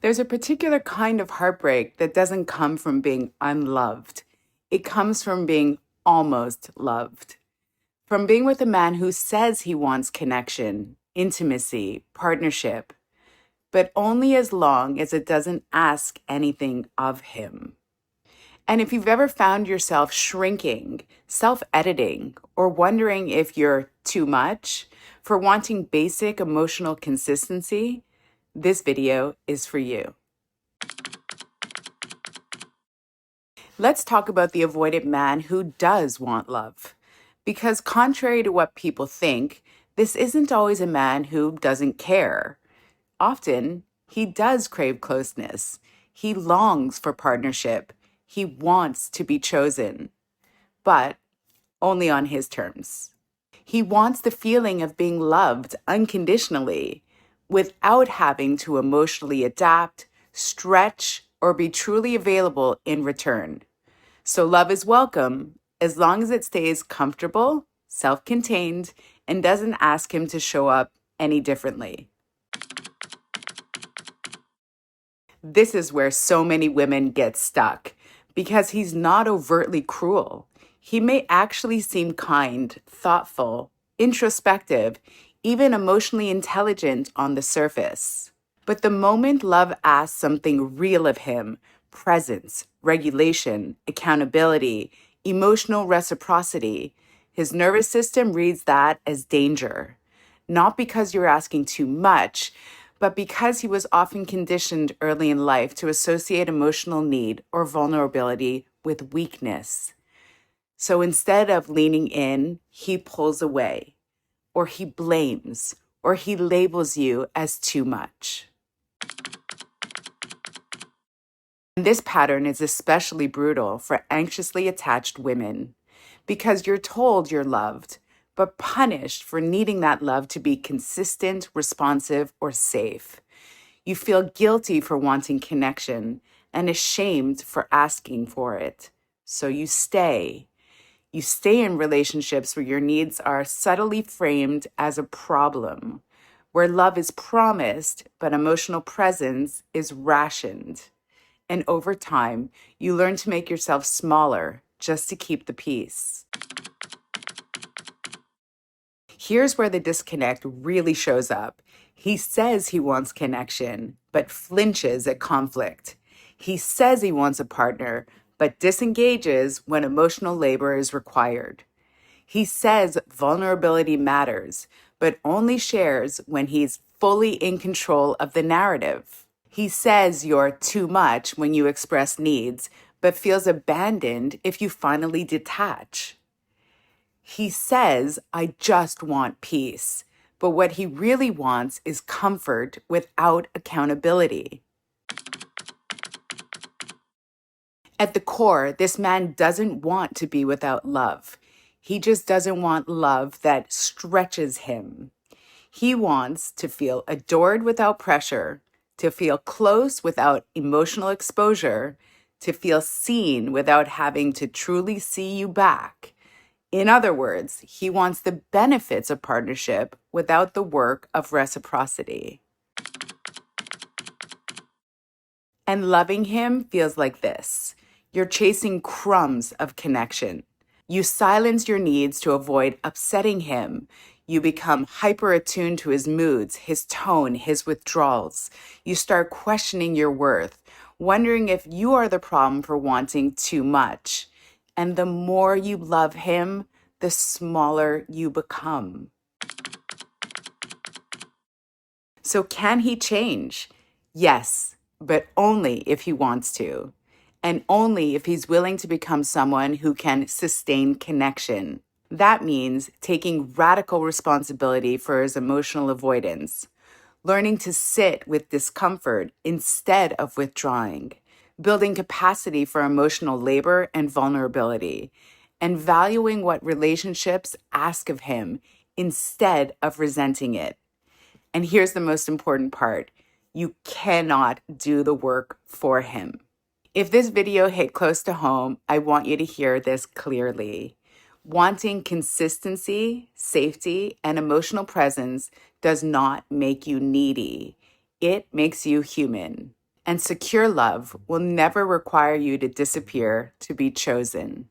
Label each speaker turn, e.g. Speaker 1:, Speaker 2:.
Speaker 1: There's a particular kind of heartbreak that doesn't come from being unloved. It comes from being almost loved. From being with a man who says he wants connection, intimacy, partnership, but only as long as it doesn't ask anything of him. And if you've ever found yourself shrinking, self-editing, or wondering if you're too much for wanting basic emotional consistency, this video is for you. Let's talk about the avoidant man who does want love. Because contrary to what people think, this isn't always a man who doesn't care. Often, he does crave closeness. He longs for partnership. He wants to be chosen, but only on his terms. He wants the feeling of being loved unconditionally without having to emotionally adapt, stretch, or be truly available in return. So love is welcome as long as it stays comfortable, self-contained, and doesn't ask him to show up any differently. This is where so many women get stuck because he's not overtly cruel. He may actually seem kind, thoughtful, introspective, even emotionally intelligent on the surface. But the moment love asks something real of him, presence, regulation, accountability, emotional reciprocity, his nervous system reads that as danger. Not because you're asking too much, but because he was often conditioned early in life to associate emotional need or vulnerability with weakness. So instead of leaning in, he pulls away, or he blames, or he labels you as too much. And this pattern is especially brutal for anxiously attached women because you're told you're loved, but punished for needing that love to be consistent, responsive, or safe. You feel guilty for wanting connection and ashamed for asking for it. So you stay. You stay in relationships where your needs are subtly framed as a problem, where love is promised, but emotional presence is rationed. And over time, you learn to make yourself smaller just to keep the peace. Here's where the disconnect really shows up. He says he wants connection, but flinches at conflict. He says he wants a partner, but disengages when emotional labor is required. He says vulnerability matters, but only shares when he's fully in control of the narrative. He says you're too much when you express needs, but feels abandoned if you finally detach. He says, I just want peace, but what he really wants is comfort without accountability. At the core, this man doesn't want to be without love. He just doesn't want love that stretches him. He wants to feel adored without pressure, to feel close without emotional exposure, to feel seen without having to truly see you back. In other words, he wants the benefits of partnership without the work of reciprocity. And loving him feels like this. You're chasing crumbs of connection. You silence your needs to avoid upsetting him. You become hyper attuned to his moods, his tone, his withdrawals. You start questioning your worth, wondering if you are the problem for wanting too much. And the more you love him, the smaller you become. So can he change? Yes, but only if he wants to. And only if he's willing to become someone who can sustain connection. That means taking radical responsibility for his emotional avoidance, learning to sit with discomfort instead of withdrawing, building capacity for emotional labor and vulnerability, and valuing what relationships ask of him instead of resenting it. And here's the most important part. You cannot do the work for him. If this video hit close to home, I want you to hear this clearly. Wanting consistency, safety, and emotional presence does not make you needy. It makes you human. And secure love will never require you to disappear to be chosen.